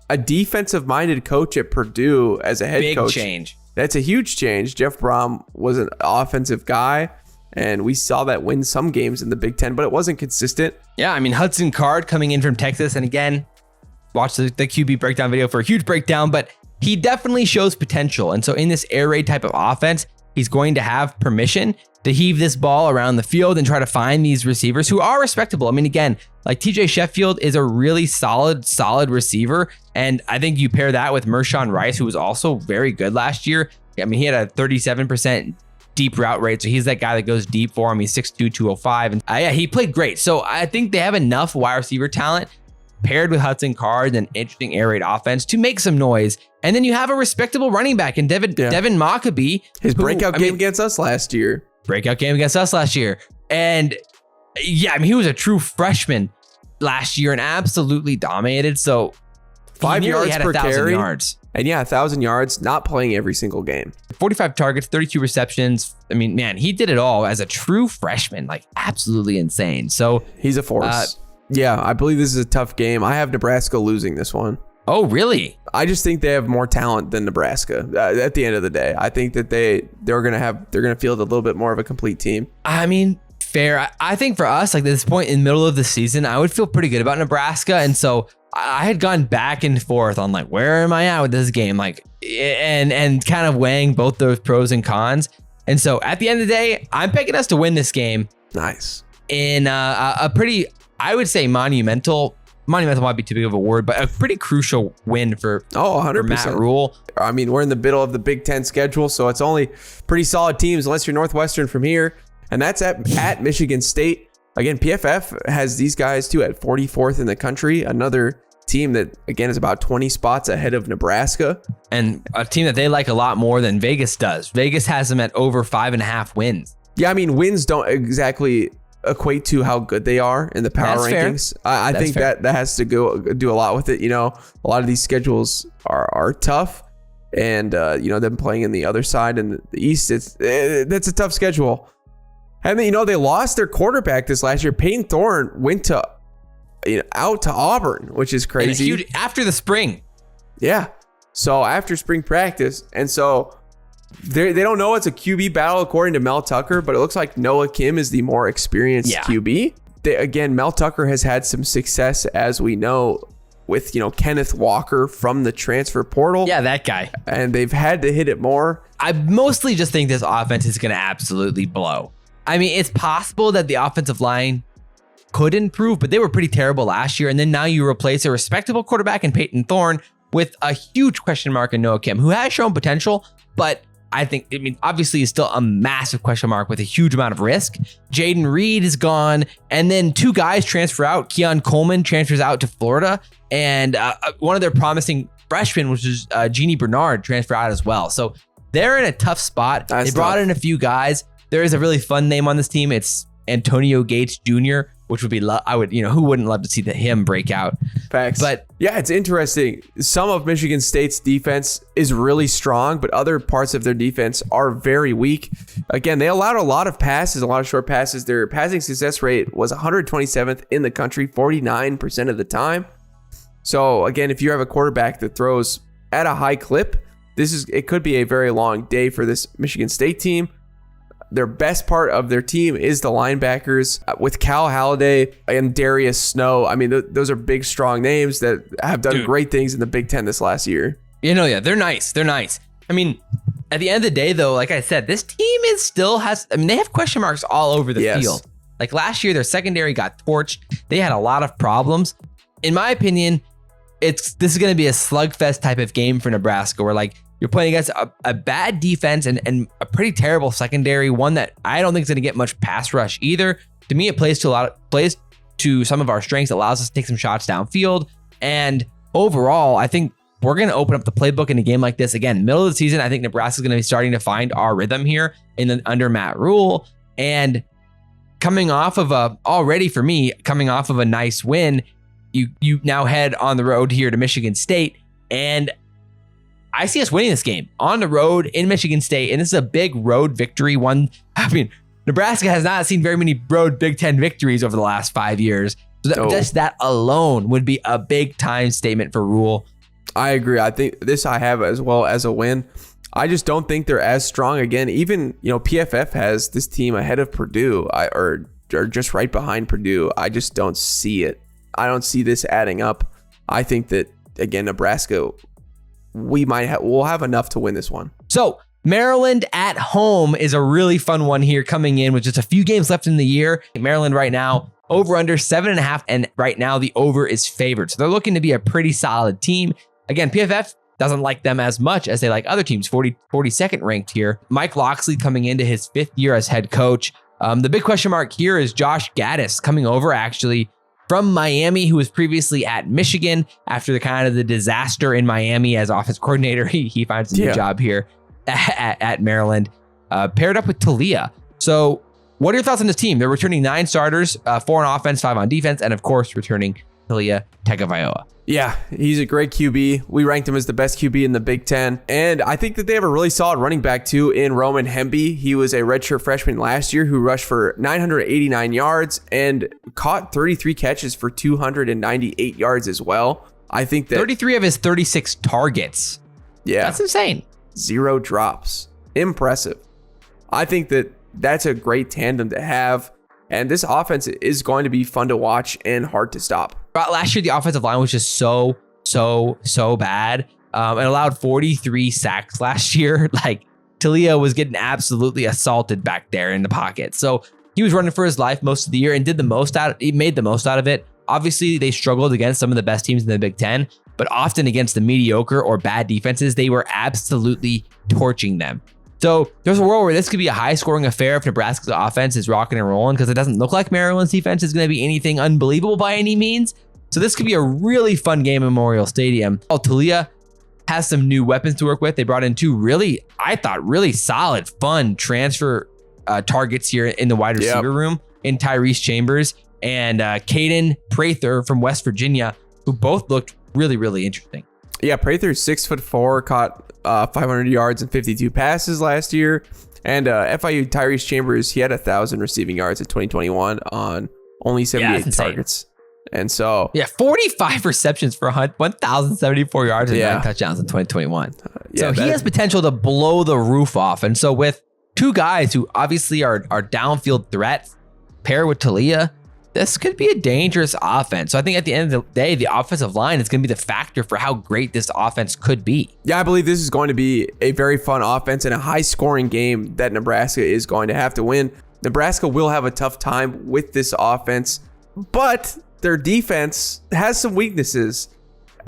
a defensive-minded coach at Purdue as a head coach. Big change. That's a huge change. Jeff Brom was an offensive guy, and we saw that win some games in the Big Ten, but it wasn't consistent. Yeah, I mean, Hudson Card coming in from Texas, and again, watch the QB breakdown video for a huge breakdown, but he definitely shows potential. And so in this air raid type of offense, he's going to have permission to heave this ball around the field and try to find these receivers who are respectable. I mean, again, like TJ Sheffield is a really solid receiver. And I think you pair that with Mershawn Rice, who was also very good last year. I mean, he had a 37% deep route rate. So he's that guy that goes deep for him. He's 6'2", 205. And yeah, he played great. So I think they have enough wide receiver talent paired with Hudson Card and an interesting air raid offense to make some noise. And then you have a respectable running back in Devin Mockabee. His breakout game against us last year. And yeah, I mean, he was a true freshman last year and absolutely dominated. So 5 yards had per 1,000 carry. yards. And yeah, 1,000 yards, not playing every single game. 45 targets, 32 receptions. I mean, man, he did it all as a true freshman, like absolutely insane. So he's a force. Yeah, I believe this is a tough game. I have Nebraska losing this one. Oh, really? I just think they have more talent than Nebraska. At the end of the day, I think that they're gonna field a little bit more of a complete team. I mean, fair. I think for us, like at this point in the middle of the season, I would feel pretty good about Nebraska, and so I had gone back and forth on like where am I at with this game, like and kind of weighing both those pros and cons. And so at the end of the day, I'm picking us to win this game. Nice. In a pretty, I would say monumental might be too big of a word, but a pretty crucial win for 100%. For Matt Rhule. I mean, we're in the middle of the Big Ten schedule, so it's only pretty solid teams unless you're Northwestern from here, and that's at Michigan State. Again, PFF has these guys too at 44th in the country. Another team that, again, is about 20 spots ahead of Nebraska. And a team that they like a lot more than Vegas does. Vegas has them at over 5.5 wins. Yeah, I mean, wins don't exactly equate to how good they are in the power rankings. I think that has to do a lot with it. You know, a lot of these schedules are tough, and them playing in the other side in the East, that's a tough schedule. And then, they lost their quarterback this last year. Peyton Thorne went out to Auburn, which is crazy. After the spring. Yeah. So after spring practice. And so they don't know it's a QB battle according to Mel Tucker, but it looks like Noah Kim is the more experienced QB. Mel Tucker has had some success, as we know, with, Kenneth Walker from the transfer portal. Yeah, that guy. And they've had to hit it more. I mostly just think this offense is going to absolutely blow. I mean, it's possible that the offensive line could improve, but they were pretty terrible last year. And then now you replace a respectable quarterback in Peyton Thorne with a huge question mark in Noah Kim, who has shown potential, but obviously he's still a massive question mark with a huge amount of risk. Jaden Reed is gone. And then 2 guys transfer out. Keon Coleman transfers out to Florida. And one of their promising freshmen, which is Jeannie Bernard, transfer out as well. So they're in a tough spot. They brought in a few guys. There is a really fun name on this team. It's Antonio Gates Jr., which would be, who wouldn't love to see him break out? Facts. But yeah, it's interesting. Some of Michigan State's defense is really strong, but other parts of their defense are very weak. Again, they allowed a lot of passes, a lot of short passes. Their passing success rate was 127th in the country, 49% of the time. So again, if you have a quarterback that throws at a high clip, it could be a very long day for this Michigan State team. Their best part of their team is the linebackers with Cal Halliday and Darius Snow. I mean, those are big, strong names that have done great things in the Big Ten this last year. Yeah, they're nice. They're nice. I mean, at the end of the day, though, like I said, this team they have question marks all over the field. Like last year, their secondary got torched. They had a lot of problems. In my opinion, this is going to be a slugfest type of game for Nebraska, where like you're playing against a bad defense and a pretty terrible secondary, one that I don't think is going to get much pass rush either. To me, it plays to some of our strengths, allows us to take some shots downfield. And overall, I think we're going to open up the playbook in a game like this. Again, middle of the season, I think Nebraska is going to be starting to find our rhythm here under Matt Rhule. And coming off of a nice win, you now head on the road here to Michigan State. And I see us winning this game on the road in Michigan State. And this is a big road victory. Nebraska has not seen very many road Big Ten victories over the last 5 years. So just that alone would be a big time statement for Rhule. I agree. I think this I have as well as a win. I just don't think they're as strong. Again, even, PFF has this team ahead of Purdue or just right behind Purdue. I just don't see it. I don't see this adding up. I think that, again, Nebraska, we'll have enough to win this one. So Maryland at home is a really fun one here, coming in with just a few games left in the year. Maryland right now, over under 7.5. And right now the over is favored. So they're looking to be a pretty solid team. Again, PFF doesn't like them as much as they like other teams, 42nd ranked here. Mike Locksley coming into his 5th year as head coach. The big question mark here is Josh Gaddis coming over actually from Miami, who was previously at Michigan after the disaster in Miami as offensive coordinator. He finds a new job here at Maryland, paired up with Talia. So what are your thoughts on this team? They're returning 9 starters, 4 on offense, 5 on defense, and of course returning Talia Tagovailoa. Yeah, he's a great QB. We ranked him as the best QB in the Big Ten. And I think that they have a really solid running back too in Roman Hemby. He was a redshirt freshman last year who rushed for 989 yards and caught 33 catches for 298 yards as well. I think that 33 of his 36 targets. Yeah. That's insane. 0 drops. Impressive. I think that that's a great tandem to have. And this offense is going to be fun to watch and hard to stop. Last year, the offensive line was just so bad. It allowed 43 sacks last year. Like, Talia was getting absolutely assaulted back there in the pocket. So he was running for his life most of the year and made the most out of it. Obviously, they struggled against some of the best teams in the Big Ten, but often against the mediocre or bad defenses, they were absolutely torching them. So there's a world where this could be a high-scoring affair if Nebraska's offense is rocking and rolling, because it doesn't look like Maryland's defense is going to be anything unbelievable by any means. So this could be a really fun game in Memorial Stadium. Talia has some new weapons to work with. They brought in 2 really solid, fun transfer targets here in the wide receiver room in Tyrese Chambers and Caden Prather from West Virginia, who both looked really, really interesting. Yeah, Prather's 6'4", caught 500 yards and 52 passes last year. And FIU Tyrese Chambers, he had 1,000 receiving yards in 2021 on only 78 targets. And so 45 receptions for 1,074 yards and 9 touchdowns in 2021. So he has potential to blow the roof off. And so with 2 guys who obviously are downfield threats, paired with Talia, this could be a dangerous offense. So I think at the end of the day, the offensive line is going to be the factor for how great this offense could be. Yeah, I believe this is going to be a very fun offense and a high-scoring game that Nebraska is going to have to win. Nebraska will have a tough time with this offense, but their defense has some weaknesses.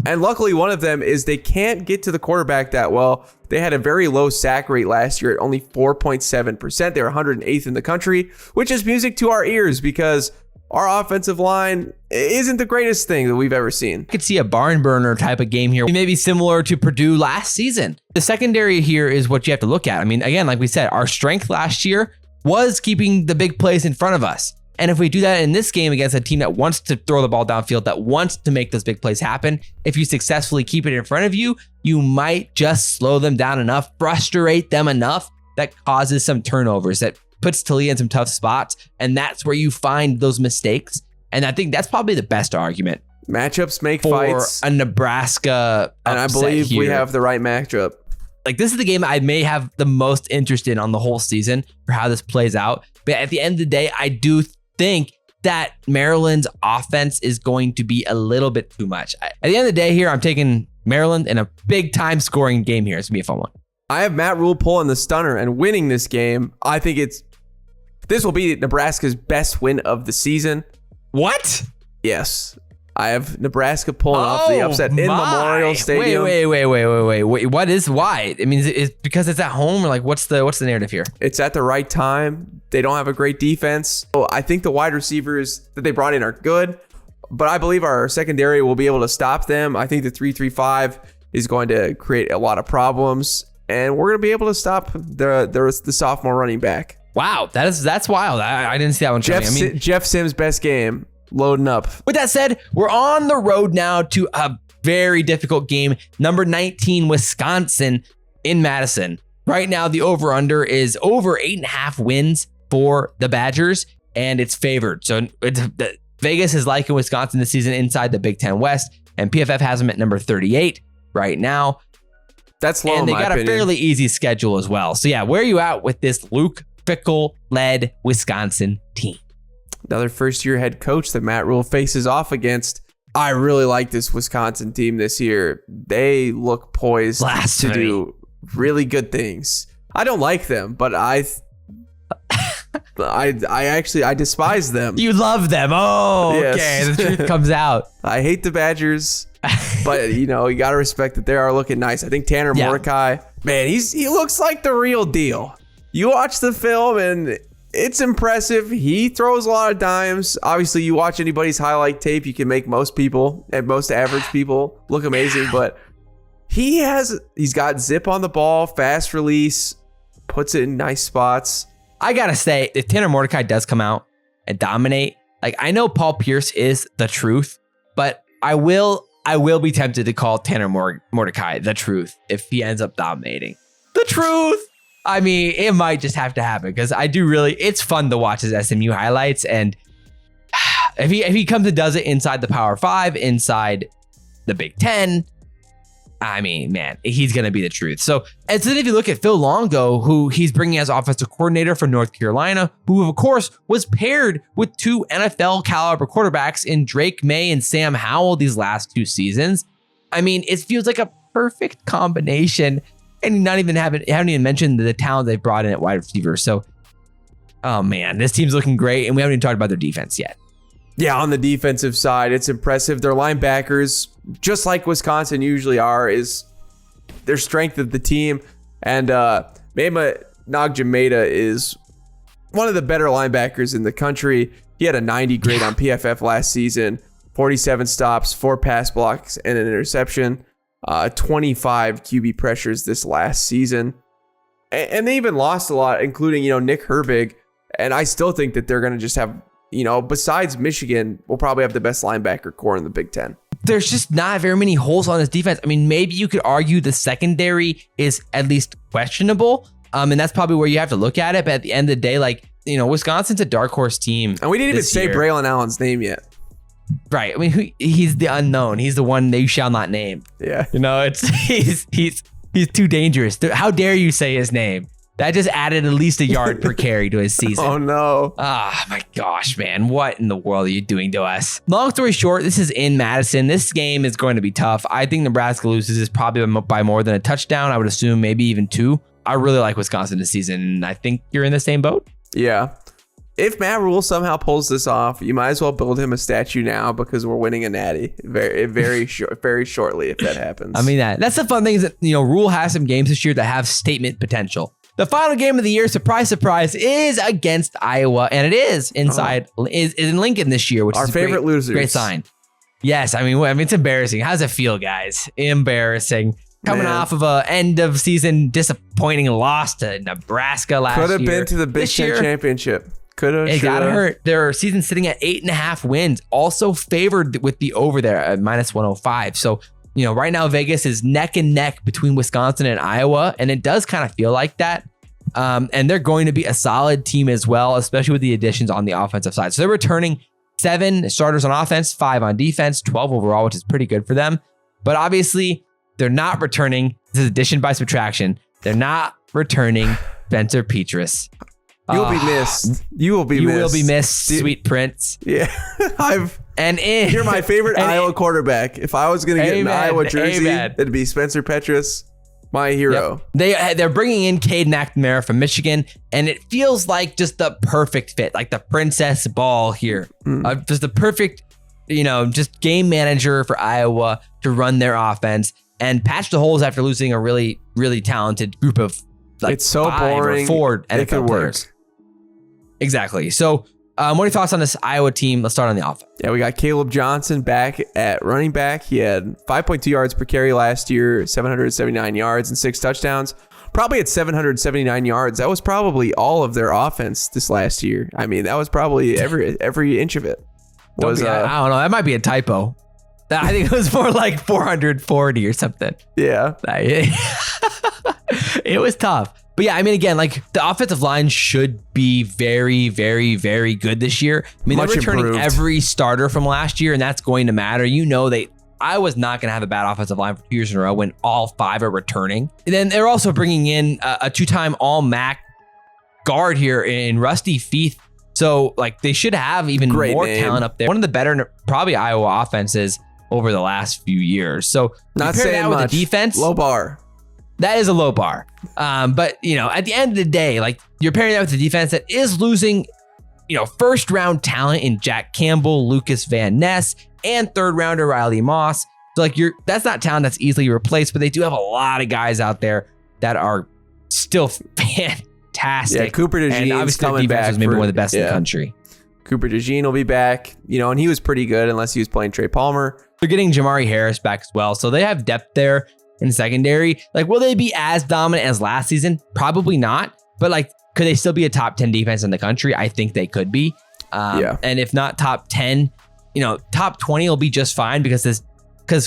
And luckily, one of them is they can't get to the quarterback that well. They had a very low sack rate last year at only 4.7%. They were 108th in the country, which is music to our ears because our offensive line isn't the greatest thing that we've ever seen. I could see a barn burner type of game here, maybe similar to Purdue last season. The secondary here is what you have to look at. I mean, again, like we said, our strength last year was keeping the big plays in front of us. And if we do that in this game against a team that wants to throw the ball downfield, that wants to make those big plays happen, if you successfully keep it in front of you, you might just slow them down enough, frustrate them enough that causes some turnovers, that puts Talia in some tough spots. And that's where you find those mistakes. And I think that's probably the best argument. Matchups make for fights. A Nebraska and I believe here. We have the right matchup. Like, this is the game I may have the most interest in on the whole season for how this plays out. But at the end of the day, I do think that Maryland's offense is going to be a little bit too much. At the end of the day here, I'm taking Maryland in a big time scoring game here. It's going to be a fun one. I have Matt Rhule pulling the stunner and winning this game. I think it's This will be Nebraska's best win of the season. What? Yes. I have Nebraska pulling off the upset in Memorial Stadium. Wait. What is why? I mean, is it because it's at home, or like what's the narrative here? It's at the right time. They don't have a great defense. So I think the wide receivers that they brought in are good, but I believe our secondary will be able to stop them. I think the 3-3-5 is going to create a lot of problems, and we're going to be able to stop the sophomore running back. Wow, that's wild. I didn't see that one coming. Jeff Sims' best game. Loading up. With that said, we're on the road now to a very difficult game. Number 19, Wisconsin in Madison. Right now, the over-under is over 8.5 wins for the Badgers, and it's favored. So Vegas is liking Wisconsin this season inside the Big Ten West, and PFF has them at number 38 right now. That's low, and they got a fairly easy schedule as well. So yeah, where are you at with this Luke Fickell-led Wisconsin team? Another first-year head coach that Matt Rhule faces off against. I really like this Wisconsin team this year. They look poised to do really good things. I don't like them, but I despise them. You love them. Oh, yes. Okay. The truth comes out. I hate the Badgers, but you got to respect that they are looking nice. I think Tanner Mordecai, man, he looks like the real deal. You watch the film and it's impressive. He throws a lot of dimes. Obviously, you watch anybody's highlight tape, you can make most people and most average people look amazing. But he's got zip on the ball, fast release, puts it in nice spots. I gotta say, if Tanner Mordecai does come out and dominate, like I know Paul Pierce is the truth, but I will be tempted to call Tanner Mordecai the truth if he ends up dominating. The truth. I mean, it might just have to happen because it's fun to watch his SMU highlights. And if he comes and does it inside the Power 5, inside the Big Ten, I mean, man, he's going to be the truth. So, and so then if you look at Phil Longo, who he's bringing as offensive coordinator for North Carolina, who of course was paired with 2 NFL caliber quarterbacks in Drake May and Sam Howell these last 2 seasons. I mean, it feels like a perfect combination. And haven't even mentioned the talent they've brought in at wide receiver. So, oh man, this team's looking great. And we haven't even talked about their defense yet. Yeah, on the defensive side, it's impressive. Their linebackers, just like Wisconsin usually are, is their strength of the team. And Mema Nagjameda is one of the better linebackers in the country. He had a 90 grade on PFF last season, 47 stops, 4 pass blocks, and an interception. 25 QB pressures this last season. And they even lost a lot, including, Nick Herbig. And I still think that they're going to just have, besides Michigan, we'll probably have the best linebacker core in the Big Ten. There's just not very many holes on this defense. I mean, maybe you could argue the secondary is at least questionable. And that's probably where you have to look at it. But at the end of the day, Wisconsin's a dark horse team. And we didn't even say Braylon Allen's name yet. Right. I mean, he's the unknown. He's the one that you shall not name. Yeah. He's too dangerous. How dare you say his name? That just added at least a yard per carry to his season. Oh, no. Oh, my gosh, man. What in the world are you doing to us? Long story short, this is in Madison. This game is going to be tough. I think Nebraska loses this probably by more than a touchdown. I would assume maybe even 2. I really like Wisconsin this season, and I think you're in the same boat. Yeah. If Matt Rhule somehow pulls this off, you might as well build him a statue now because we're winning a natty very shortly if that happens. I mean, that's the fun thing is that, Rhule has some games this year that have statement potential. The final game of the year, surprise, surprise, is against Iowa, and it is is in Lincoln this year, which our is favorite losers. Great sign. Yes, I mean, it's embarrassing. How's it feel, guys? Embarrassing. Coming off of a end of season disappointing loss to Nebraska last year. Could have been to the Big Ten championship. It got hurt. Their season sitting at 8.5 wins, also favored with the over there at -105. So, right now Vegas is neck and neck between Wisconsin and Iowa, and it does kind of feel like that. And they're going to be a solid team as well, especially with the additions on the offensive side. So they're returning 7 starters on offense, 5 on defense, 12 overall, which is pretty good for them. But obviously, they're not returning. This is addition by subtraction. They're not returning Spencer Petras. You will be missed. You will be missed, sweet prince. Yeah, you're my favorite Iowa quarterback. If I was going to get an Iowa jersey, it'd be Spencer Petras. My hero. Yep. They're bringing in Cade McNamara from Michigan, and it feels like just the perfect fit, like the princess ball here. Just the perfect, just game manager for Iowa to run their offense and patch the holes after losing a really, really talented group of it's so boring. 4 NFL players. Exactly. So what are your thoughts on this Iowa team? Let's start on the offense. Yeah, we got Caleb Johnson back at running back. He had 5.2 yards per carry last year, 779 yards and 6 touchdowns. Probably at 779 yards. That was probably all of their offense this last year. I mean, that was probably every inch of it. I don't know. That might be a typo. I think it was more like 440 or something. Yeah. It was tough. But yeah, I mean, again, like the offensive line should be very, very, very good this year. I mean, they're returning every starter from last year, and that's going to matter. I was not going to have a bad offensive line for 2 years in a row when all 5 are returning. And then they're also bringing in a 2-time All-MAC guard here in Rusty Feith. So like they should have even more talent up there. One of the better probably Iowa offenses over the last few years. So not saying that with the defense, low bar. That is a low bar. But, at the end of the day, like you're pairing that with the defense that is losing, first round talent in Jack Campbell, Lucas Van Ness, and third rounder Riley Moss. So like that's not talent that's easily replaced, but they do have a lot of guys out there that are still fantastic. Yeah, Cooper DeJean's coming back. Was maybe one of the best in the country. Cooper DeJean will be back, and he was pretty good unless he was playing Trey Palmer. They're getting Jamari Harris back as well. So they have depth there in secondary. Like, will they be as dominant as last season? Probably not. But like, could they still be a top 10 defense in the country? I think they could be. And if not top 10, top 20 will be just fine because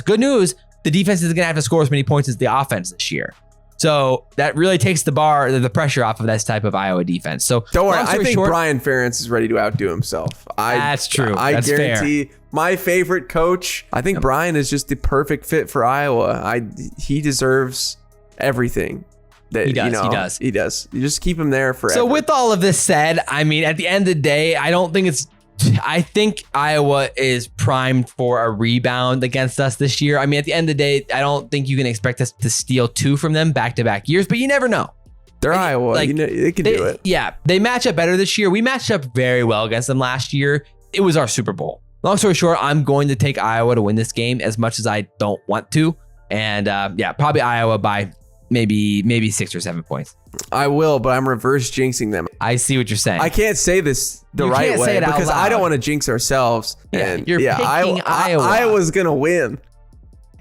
good news, the defense isn't going to have to score as many points as the offense this year. So that really takes the pressure off of this type of Iowa defense. So don't worry. I think Brian Ferentz is ready to outdo himself. That's true. I That's guarantee fair. My favorite coach. I think Brian is just the perfect fit for Iowa. He deserves everything. He does. He does. You just keep him there forever. So with all of this said, I mean, at the end of the day, I think Iowa is primed for a rebound against us this year. I mean, at the end of the day, I don't think you can expect us to steal 2 from them back-to-back years, but you never know. They're Iowa. They can do it. Yeah, they match up better this year. We matched up very well against them last year. It was our Super Bowl. Long story short, I'm going to take Iowa to win this game as much as I don't want to. And probably Iowa by maybe 6 or 7 points. I will, but I'm reverse jinxing them. I see what you're saying. I can't say this the right way because I don't want to jinx ourselves. And you're picking Iowa. Iowa's going to win.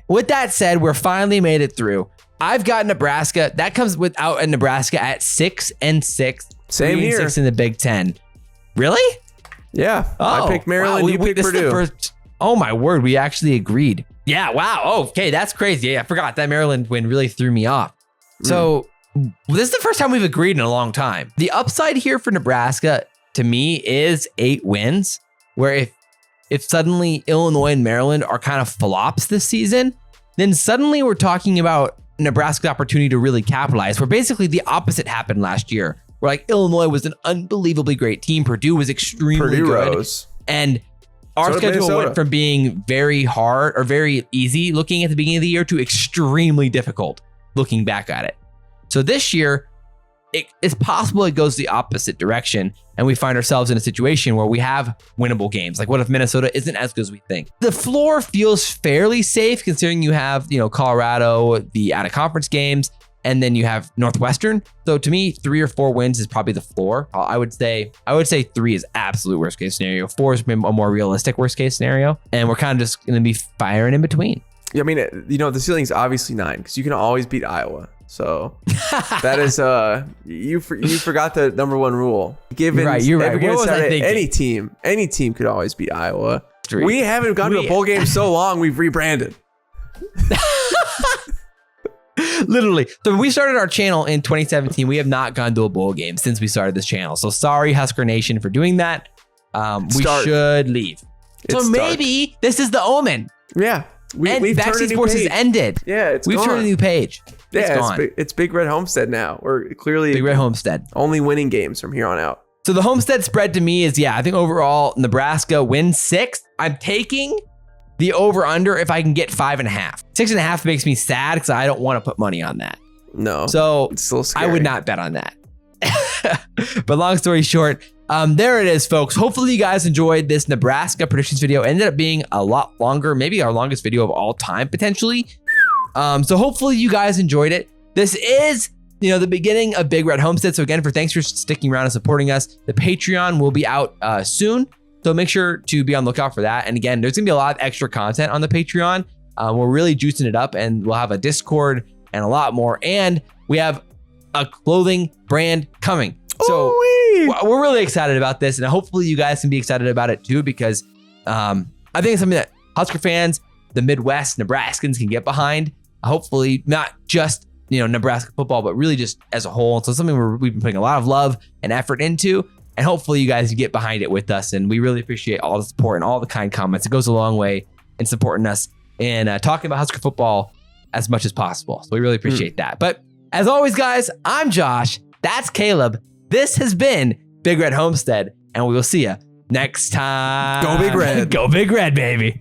With that said, we're finally made it through. I've got Nebraska. That comes without a Nebraska at 6-6. Same here. 6 in the Big Ten. Really? Yeah. I picked Maryland. You picked Purdue. Oh my word. We actually agreed. Yeah. Wow. Oh, okay. That's crazy. Yeah. I forgot that Maryland win really threw me off. So this is the first time we've agreed in a long time. The upside here for Nebraska to me is 8 wins, where if suddenly Illinois and Maryland are kind of flops this season, then suddenly we're talking about Nebraska's opportunity to really capitalize, where basically the opposite happened last year, where like Illinois was an unbelievably great team. Purdue was extremely good. Rose. And our schedule went from being very hard or very easy looking at the beginning of the year to extremely difficult looking back at it. So this year, it's possible it goes the opposite direction and we find ourselves in a situation where we have winnable games. Like, what if Minnesota isn't as good as we think? The floor feels fairly safe considering you have, Colorado, the out of conference games, and then you have Northwestern. So to me, 3 or 4 wins is probably the floor. I would say 3 is absolute worst case scenario. 4 is a more realistic worst case scenario. And we're kind of just going to be firing in between. Yeah, I mean, the ceiling's obviously 9 because you can always beat Iowa. So that is you forgot the number 1 rule. Given you're right. What was I thinking? Any team could always beat Iowa. We haven't gone to a bowl game so long. We've rebranded. Literally. So when we started our channel in 2017, we have not gone to a bowl game since we started this channel. So sorry, Husker Nation, for doing that. We should leave. Maybe this is the omen. Yeah. We've Backseat Sports has ended. Yeah, we've turned a new page. It's Big Red Homestead now. We're clearly Big Red Homestead. Only winning games from here on out. So the Homestead spread to me is, I think overall Nebraska wins 6. I'm taking the over under if I can get 5.5. 6.5 makes me sad because I don't want to put money on that. No. So it's a little scary. I would not bet on that. But long story short, there it is, folks. Hopefully you guys enjoyed this Nebraska predictions video. It ended up being a lot longer, maybe our longest video of all time, potentially. So hopefully you guys enjoyed it. This is, the beginning of Big Red Homestead. So again, thanks for sticking around and supporting us. The Patreon will be out soon. So make sure to be on the lookout for that. And again, there's gonna be a lot of extra content on the Patreon. We're really juicing it up, and we'll have a Discord and a lot more. And we have a clothing brand coming. So we're really excited about this, and hopefully you guys can be excited about it too, because I think it's something that Husker fans, the Midwest, Nebraskans can get behind. Hopefully not just, Nebraska football, but really just as a whole. So something we've been putting a lot of love and effort into, and hopefully you guys can get behind it with us. And we really appreciate all the support and all the kind comments. It goes a long way in supporting us and talking about Husker football as much as possible. So we really appreciate that. But as always, guys, I'm Josh. That's Caleb. This has been Big Red Homestead, and we will see you next time. Go Big Red. Go Big Red, baby.